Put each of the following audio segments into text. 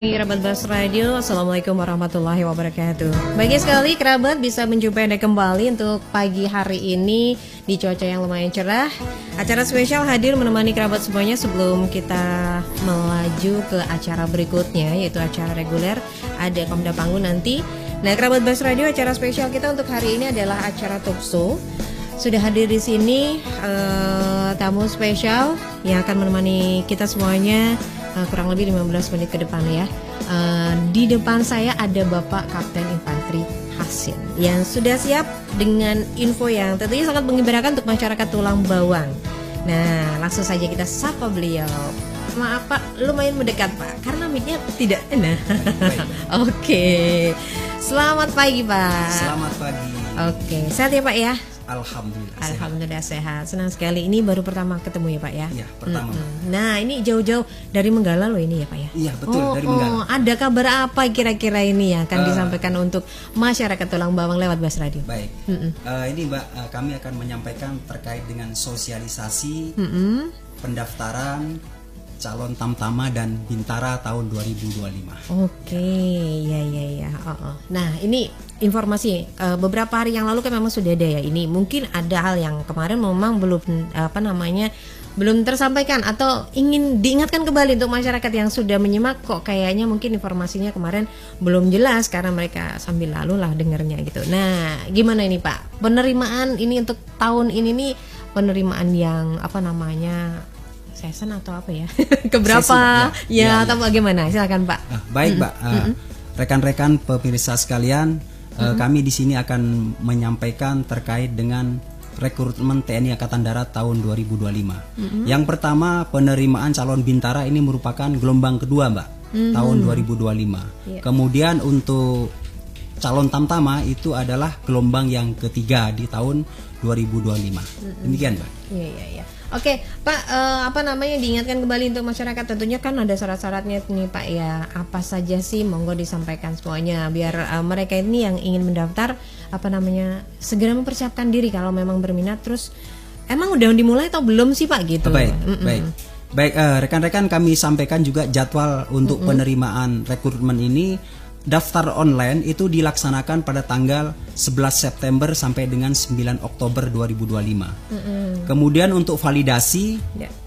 Kerabat Bas Radio, Assalamualaikum warahmatullahi wabarakatuh. Bahagia sekali kerabat bisa menjumpai Anda kembali untuk pagi hari ini di cuaca yang lumayan cerah. Acara spesial hadir menemani kerabat semuanya sebelum kita melaju ke acara berikutnya, yaitu acara reguler. Ada Komda Panggung nanti. Nah, kerabat Bas Radio, acara spesial kita untuk hari ini adalah acara talk show. Sudah hadir di sini tamu spesial yang akan menemani kita semuanya kurang lebih 15 menit ke depan ya. Di depan saya ada Bapak Kapten Infanteri Hasin yang sudah siap dengan info yang tentunya sangat menggembirakan untuk masyarakat Tulang Bawang. Nah, langsung saja kita sapa beliau. Maaf Pak, lumayan mendekat Pak, karena mic-nya tidak enak. Oke. Selamat pagi Pak. Selamat pagi. Oke, sehat ya Pak ya? Alhamdulillah. Alhamdulillah sehat. Senang sekali. Ini baru pertama ketemu ya Pak ya? Iya, pertama. Nah, ini jauh-jauh dari Menggala loh ini ya Pak ya? Iya, betul, dari Menggala. Ada kabar apa kira-kira ini ya akan disampaikan untuk masyarakat Tulang Bawang lewat Bas Radio? Baik. Ini Mbak, kami akan menyampaikan terkait dengan sosialisasi pendaftaran calon Tamtama dan Bintara tahun 2025. Oke, ya. Nah, ini informasi beberapa hari yang lalu kan memang sudah ada ya. Ini mungkin ada hal yang kemarin memang belum belum tersampaikan atau ingin diingatkan kembali untuk masyarakat yang sudah menyimak, kok kayaknya mungkin informasinya kemarin belum jelas karena mereka sambil lalu lah dengarnya gitu. Nah, gimana ini Pak? Penerimaan ini untuk tahun ini nih penerimaan yang season atau apa ya? Keberapa? Sesi, ya, atau bagaimana? Silakan Pak. Baik Mbak, rekan-rekan pemirsa sekalian, kami di sini akan menyampaikan terkait dengan rekrutmen TNI Angkatan Darat tahun 2025. Yang pertama, penerimaan calon Bintara ini merupakan gelombang kedua Mbak, tahun 2025. Kemudian untuk calon Tamtama itu adalah gelombang yang ketiga di tahun 2025. Demikian Mbak. Iya. Oke, Pak, diingatkan kembali untuk masyarakat, tentunya kan ada syarat-syaratnya nih Pak ya. Apa saja sih, monggo disampaikan semuanya biar mereka ini yang ingin mendaftar segera mempersiapkan diri kalau memang berminat. Terus emang udah dimulai atau belum sih Pak gitu? Baik, rekan-rekan, kami sampaikan juga jadwal untuk penerimaan rekrutmen ini. Daftar online itu dilaksanakan pada tanggal 11 September sampai dengan 9 Oktober 2025. Kemudian untuk validasi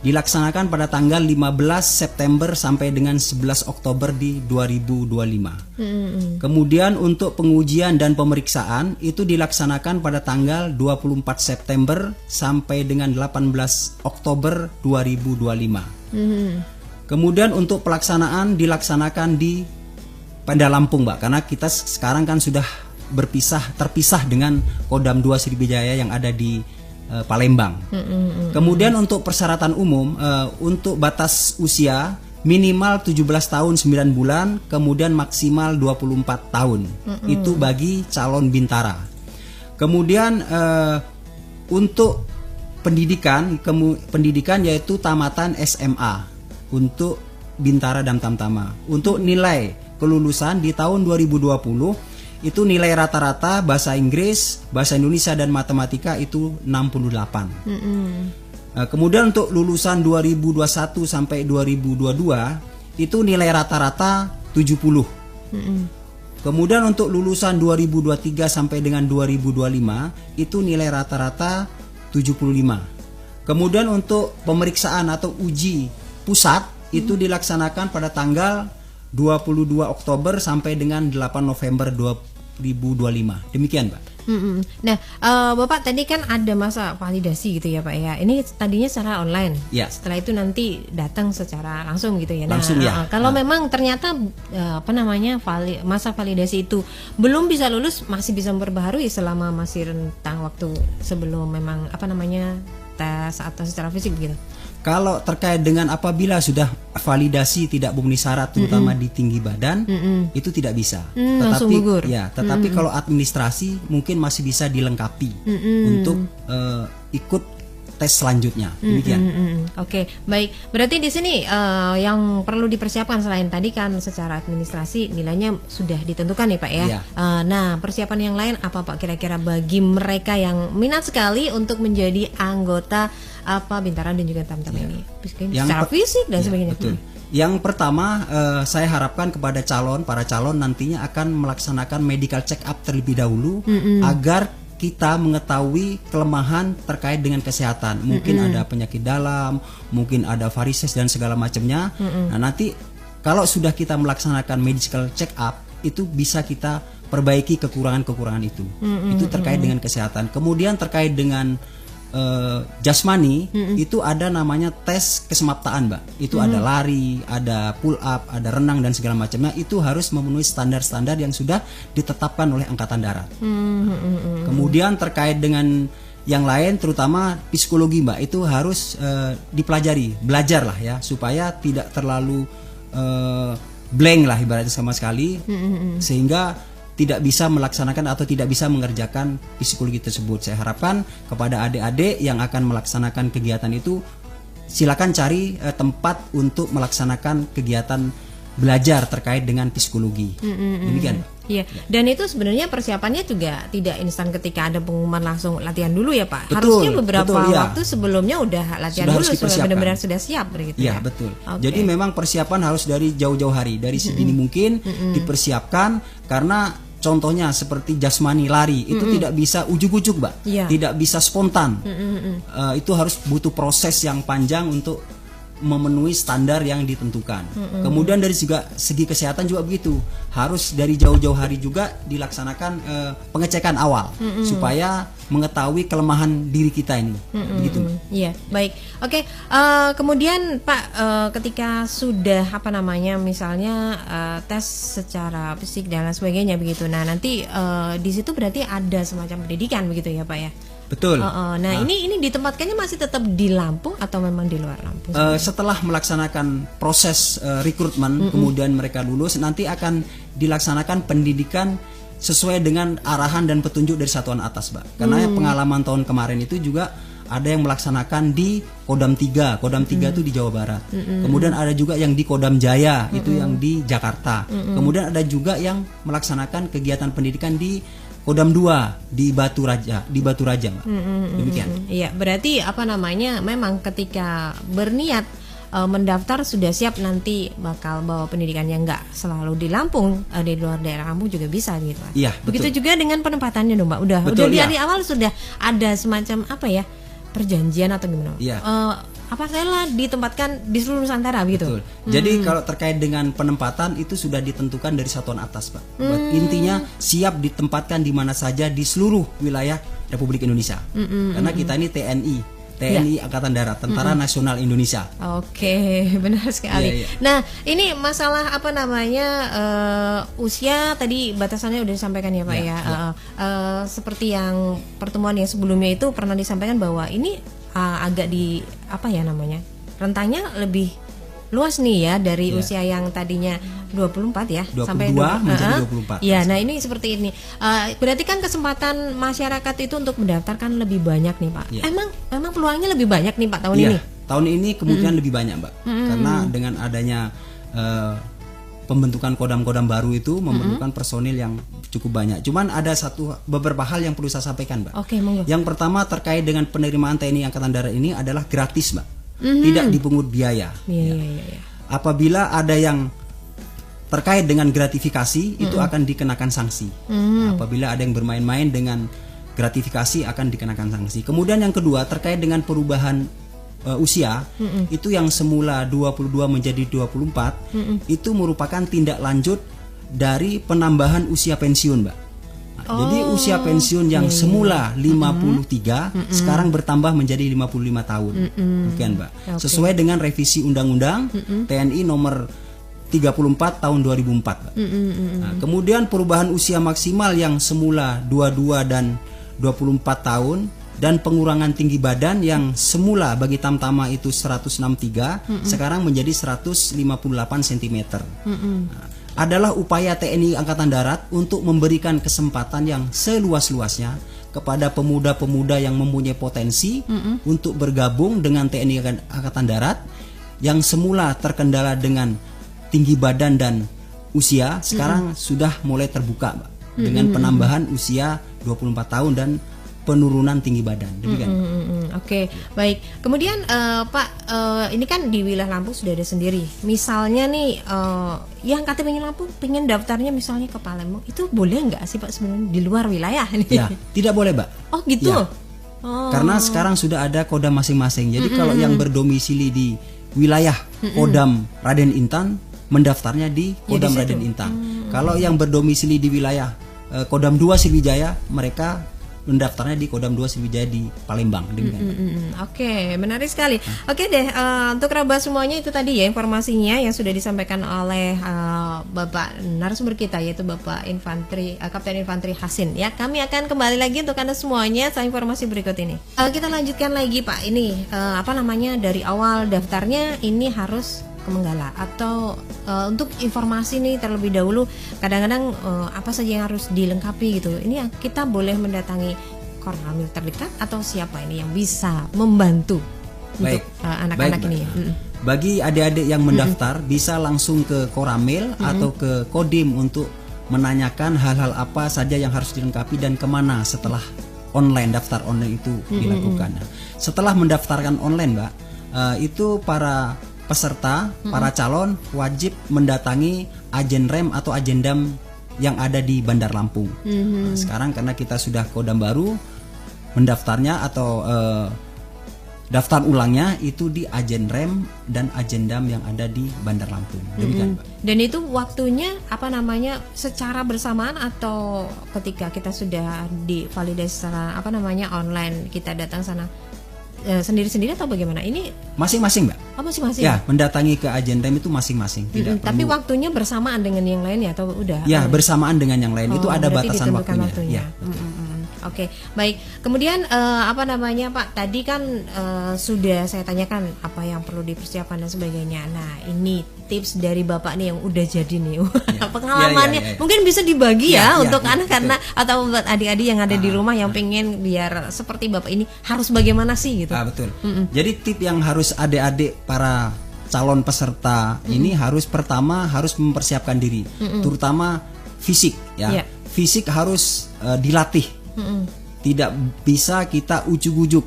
dilaksanakan pada tanggal 15 September sampai dengan 11 Oktober di 2025. Kemudian untuk pengujian dan pemeriksaan itu dilaksanakan pada tanggal 24 September sampai dengan 18 Oktober 2025. Kemudian untuk pelaksanaan dilaksanakan di Pemda Lampung Mbak, karena kita sekarang kan sudah terpisah dengan Kodam 2 Sriwijaya yang ada di Palembang. Kemudian untuk persyaratan umum, untuk batas usia minimal 17 tahun 9 bulan, kemudian maksimal 24 tahun. Itu bagi calon Bintara. Kemudian untuk pendidikan yaitu tamatan SMA untuk Bintara dan Tamtama. Untuk nilai kelulusan di tahun 2020 itu nilai rata-rata bahasa Inggris, bahasa Indonesia dan matematika itu 68. Kemudian untuk lulusan 2021 sampai 2022 itu nilai rata-rata 70. Kemudian untuk lulusan 2023 sampai dengan 2025 itu nilai rata-rata 75. Kemudian untuk pemeriksaan atau uji pusat itu dilaksanakan pada tanggal 22 Oktober sampai dengan 8 November 2025. Demikian Pak. Nah, Bapak tadi kan ada masa validasi gitu ya Pak ya. Ini tadinya secara online. Ya. Setelah itu nanti datang secara langsung gitu ya. Langsung ya. Kalau memang ternyata masa validasi itu belum bisa lulus, masih bisa memperbaharui selama masih rentang waktu sebelum memang tes atau secara fisik gitu. Kalau terkait dengan apabila sudah validasi tidak memenuhi syarat terutama di tinggi badan itu tidak bisa. Tetapi kalau administrasi mungkin masih bisa dilengkapi untuk ikut tes selanjutnya. Demikian. Oke, baik. Berarti di sini yang perlu dipersiapkan selain tadi kan secara administrasi nilainya sudah ditentukan ya Pak ya. Nah, persiapan yang lain apa Pak kira-kira bagi mereka yang minat sekali untuk menjadi anggota Bintara dan juga Tamtama ini? Secara fisik dan sebagainya. Betul. Yang pertama, saya harapkan kepada para calon nantinya akan melaksanakan medical check up terlebih dahulu agar kita mengetahui kelemahan terkait dengan kesehatan. Mungkin ada penyakit dalam, mungkin ada varises dan segala macamnya. Nah, nanti kalau sudah kita melaksanakan medical check up, itu bisa kita perbaiki kekurangan-kekurangan itu. Itu terkait dengan kesehatan. Kemudian terkait dengan jasmani, itu ada namanya tes kesemaptaan, Mbak. Itu ada lari, ada pull up, ada renang dan segala macamnya. Itu harus memenuhi standar-standar yang sudah ditetapkan oleh Angkatan Darat. Kemudian terkait dengan yang lain, terutama psikologi, Mbak, itu harus dipelajari, belajar lah ya, supaya tidak terlalu blank lah ibaratnya sama sekali, sehingga tidak bisa melaksanakan atau tidak bisa mengerjakan psikologi tersebut. Saya harapkan kepada adik-adik yang akan melaksanakan kegiatan itu, silakan cari tempat untuk melaksanakan kegiatan belajar terkait dengan psikologi. Demikian. Iya. Dan itu sebenarnya persiapannya juga tidak instan ketika ada pengumuman langsung latihan dulu ya Pak. Betul, harusnya beberapa betul, ya. waktu sebelumnya udah latihan Sudah dulu harus supaya benar-benar sudah siap begitu ya. ya. Betul. Okay. Jadi memang persiapan harus dari jauh-jauh hari, dari sedini mungkin dipersiapkan, karena contohnya seperti jasmani lari itu tidak bisa ujuk-ujuk, Mbak. Tidak bisa spontan. Itu harus butuh proses yang panjang untuk memenuhi standar yang ditentukan. Kemudian dari juga segi kesehatan juga begitu. Harus dari jauh-jauh hari juga dilaksanakan pengecekan awal supaya mengetahui kelemahan diri kita ini. Begitu. Iya, baik. Oke, kemudian Pak, ketika sudah misalnya tes secara fisik dan lain sebagainya begitu. Nah, nanti di situ berarti ada semacam pendidikan begitu ya, Pak ya. Betul. Nah, ini ditempatkannya masih tetap di Lampung atau memang di luar Lampung? Setelah melaksanakan proses rekrutmen, kemudian mereka lulus, nanti akan dilaksanakan pendidikan sesuai dengan arahan dan petunjuk dari satuan atas, Mbak. Karena pengalaman tahun kemarin itu juga ada yang melaksanakan di Kodam 3. Kodam 3 itu di Jawa Barat. Kemudian ada juga yang di Kodam Jaya, itu yang di Jakarta. Kemudian ada juga yang melaksanakan kegiatan pendidikan di Kodam 2 di Batu Raja, Mbak. Demikian. Iya, berarti memang ketika berniat mendaftar sudah siap, nanti bakal bawa pendidikannya nggak selalu di Lampung, di luar daerah Lampung juga bisa gitu. Iya, begitu betul. juga dengan penempatannya dong, Mbak. Udah di awal sudah ada semacam perjanjian atau gimana? Iya. Saya ditempatkan di seluruh Nusantara gitu. Betul. Jadi kalau terkait dengan penempatan itu sudah ditentukan dari satuan atas, Pak. Intinya siap ditempatkan di mana saja di seluruh wilayah Republik Indonesia. Karena kita ini TNI Angkatan Darat, Tentara Nasional Indonesia. Oke, benar sekali. Nah, ini masalah usia tadi batasannya udah disampaikan ya Pak ya. Seperti yang pertemuan yang sebelumnya itu pernah disampaikan bahwa ini agak rentangnya lebih luas nih ya dari usia yang tadinya 24 ya 22 sampai menjadi 24. Ya, nah ini seperti ini. Berarti kan kesempatan masyarakat itu untuk mendaftarkan lebih banyak nih Pak. Emang peluangnya lebih banyak nih Pak tahun ini? Tahun ini kemungkinan lebih banyak, Mbak. Karena dengan adanya pembentukan kodam-kodam baru itu memerlukan personil yang cukup banyak. Cuman ada beberapa hal yang perlu saya sampaikan, Mbak. Oke, monggo. Yang pertama terkait dengan penerimaan TNI Angkatan Darat ini adalah gratis, Mbak. Tidak dipungut biaya. Apabila ada yang terkait dengan gratifikasi, itu akan dikenakan sanksi. Apabila ada yang bermain-main dengan gratifikasi, akan dikenakan sanksi. Kemudian yang kedua terkait dengan perubahan usia, itu yang semula 22 menjadi 24, itu merupakan tindak lanjut dari penambahan usia pensiun, Mbak. Jadi usia pensiun yang semula 53 sekarang bertambah menjadi 55 tahun. Bukan, Mbak. Sesuai dengan revisi Undang-Undang TNI nomor 34 tahun 2004, Mbak. Nah, kemudian perubahan usia maksimal yang semula 22 dan 24 tahun dan pengurangan tinggi badan yang semula bagi tamtama itu 163 sekarang menjadi 158 cm. Adalah upaya TNI Angkatan Darat untuk memberikan kesempatan yang seluas-luasnya kepada pemuda-pemuda yang mempunyai potensi untuk bergabung dengan TNI Angkatan Darat yang semula terkendala dengan tinggi badan dan usia, sekarang sudah mulai terbuka, Mbak, dengan penambahan usia 24 tahun dan penurunan tinggi badan. Demikian. Oke, baik. Kemudian Pak, ini kan di wilayah Lampung sudah ada sendiri. Misalnya nih, yang KTP-nya Lampung pengen daftarnya misalnya ke Palembang, itu boleh nggak sih Pak sebenarnya di luar wilayah nih? Ya, tidak boleh, Mbak. Oh gitu. Ya. Karena sekarang sudah ada kodam masing-masing. Jadi kalau yang berdomisili di wilayah kodam Raden Intan, mendaftarnya di kodam Raden Intan. Kalau yang berdomisili di wilayah kodam 2 Sriwijaya, mereka mendaftarnya di kodam 2 Sriwijaya di Palembang. Oke, menarik sekali. Oke deh, untuk kerabat semuanya itu tadi ya informasinya yang sudah disampaikan oleh Bapak narasumber kita, yaitu Bapak Kapten Infanteri Hasin. Ya, kami akan kembali lagi untuk Anda semuanya setelah informasi berikut ini. Kita lanjutkan lagi Pak. Ini dari awal daftarnya ini harus ke Menggala atau untuk informasi nih terlebih dahulu kadang-kadang apa saja yang harus dilengkapi gitu. Ini yang kita boleh mendatangi Koramil terdekat atau siapa ini yang bisa membantu untuk anak-anak ini? Bagi adik-adik yang mendaftar bisa langsung ke Koramil atau ke Kodim untuk menanyakan hal-hal apa saja yang harus dilengkapi dan kemana setelah daftar online itu dilakukan. Setelah mendaftarkan online, Mbak, itu para peserta, para calon wajib mendatangi agen rem atau agen dam yang ada di Bandar Lampung. Nah, sekarang karena kita sudah kodam baru, mendaftarnya atau daftar ulangnya itu di agen rem dan agen dam yang ada di Bandar Lampung. Demikian, Mbak. Dan itu waktunya secara bersamaan atau ketika kita sudah divalidasi secara online kita datang sana sendiri-sendiri atau bagaimana? Ini masing-masing, Mbak. Oh, masing-masing. Ya, mendatangi ke agen rem itu masing-masing. Tapi waktunya bersamaan dengan yang lain ya atau udah? Ya, bersamaan dengan yang lain. Itu ada batasan waktunya. Ya. Oke, baik. Kemudian Pak? Tadi kan sudah saya tanyakan apa yang perlu dipersiapkan dan sebagainya. Nah, ini tips dari Bapak nih yang udah jadi nih. Pengalamannya mungkin bisa dibagi untuk anak karena atau buat adik-adik yang ada di rumah yang pengen biar seperti Bapak ini harus bagaimana sih gitu. Betul. Jadi tip yang harus adik-adik para calon peserta ini pertama harus mempersiapkan diri, terutama fisik ya. Fisik harus dilatih. Tidak bisa kita ujuk-ujuk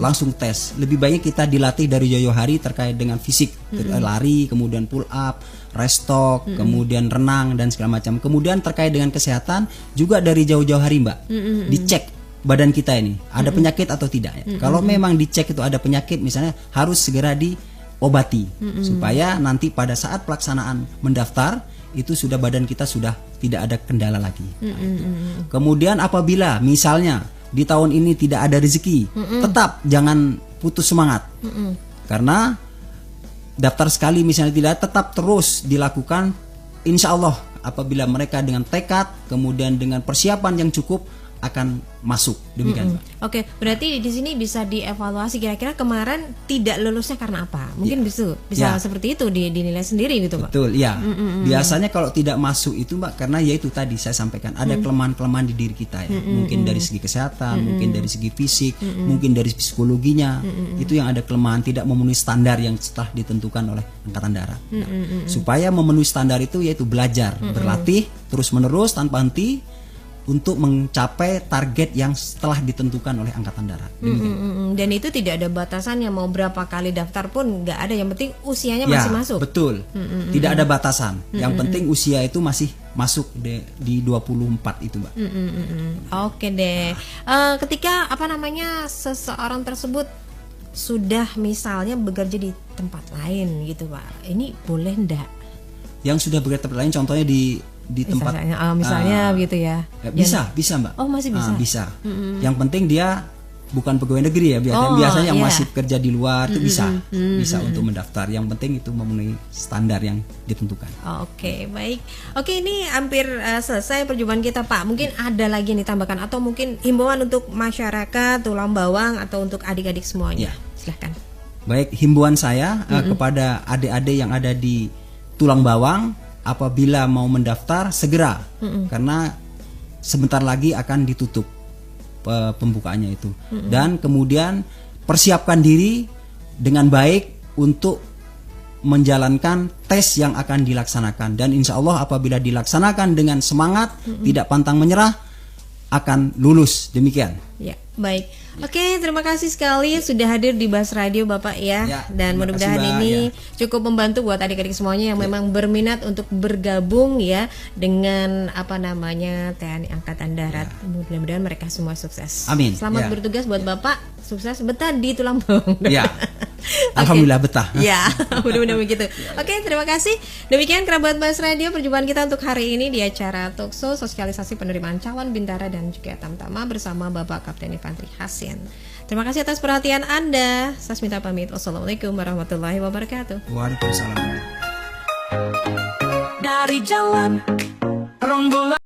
langsung tes. Lebih banyak kita dilatih dari jauh-jauh hari terkait dengan fisik, lari, kemudian pull up, restock, kemudian renang dan segala macam. Kemudian terkait dengan kesehatan juga dari jauh-jauh hari, Mbak. Dicek badan kita ini ada penyakit atau tidak ya. Kalau memang dicek itu ada penyakit misalnya harus segera diobati supaya nanti pada saat pelaksanaan mendaftar itu sudah badan kita sudah tidak ada kendala lagi. Kemudian apabila misalnya di tahun ini tidak ada rezeki, tetap jangan putus semangat. Karena daftar sekali misalnya tidak, tetap terus dilakukan. Insya Allah apabila mereka dengan tekad, kemudian dengan persiapan yang cukup akan masuk. Demikian, Pak. Oke, berarti di sini bisa dievaluasi kira-kira kemarin tidak lulusnya karena apa? Mungkin bisa seperti itu dinilai sendiri gitu, Pak. Betul, ya. Biasanya kalau tidak masuk itu, Mbak, karena ya itu tadi saya sampaikan ada kelemahan-kelemahan di diri kita ya. Mungkin dari segi kesehatan, mungkin dari segi fisik, mungkin dari psikologinya. Itu yang ada kelemahan, tidak memenuhi standar yang setelah ditentukan oleh Angkatan Darat. Supaya memenuhi standar itu yaitu belajar, berlatih terus-menerus tanpa henti untuk mencapai target yang setelah ditentukan oleh Angkatan Darat. Dan itu tidak ada batasannya, mau berapa kali daftar pun nggak ada, yang penting usianya masih masuk. Betul. Tidak ada batasan. Yang penting usia itu masih masuk di 24 itu, Mbak. Oke deh. Ketika seseorang tersebut sudah misalnya bekerja di tempat lain gitu, Pak, ini boleh ndak? Yang sudah bekerja di tempat lain, contohnya di tempat misalnya gitu ya. Bisa Mbak. Oh, masih bisa. Bisa. Yang penting dia bukan pegawai negeri ya, biasanya yang masih kerja di luar itu bisa untuk mendaftar. Yang penting itu memenuhi standar yang ditentukan. Oke, baik. Oke, ini hampir selesai perjumpaan kita, Pak. Mungkin ada lagi yang ditambahkan atau mungkin himbauan untuk masyarakat Tulang Bawang atau untuk adik-adik semuanya. Silahkan. Baik, himbauan saya kepada adik-adik yang ada di Tulang Bawang, apabila mau mendaftar segera, karena sebentar lagi akan ditutup pembukaannya itu. Dan kemudian persiapkan diri dengan baik untuk menjalankan tes yang akan dilaksanakan. Dan insya Allah apabila dilaksanakan dengan semangat, tidak pantang menyerah, akan lulus. Demikian. Ya, baik. Oke, terima kasih sekali sudah hadir di Bas Radio Bapak ya. Ya, Dan terima mudah-mudahan kasih, Mbak. ini Ya. cukup membantu buat adik-adik semuanya yang memang berminat untuk bergabung ya dengan TNI Angkatan Darat. Mudah-mudahan mereka semua sukses. Amin. Selamat Ya. bertugas buat Bapak. Sukses betah di Tulambung. Ya. Oke. Alhamdulillah betah. Ya, mudah-mudahan begitu. Oke, terima kasih. Demikian kerabat Bas Radio perjumpaan kita untuk hari ini di acara Talkshow sosialisasi penerimaan calon Bintara dan juga Tamtama bersama Bapak Kapten Infantri Hasin. Terima kasih atas perhatian Anda. Sasmita pamit. Wassalamualaikum warahmatullahi wabarakatuh. Waalaikumsalam. Dari jalan Ronggolan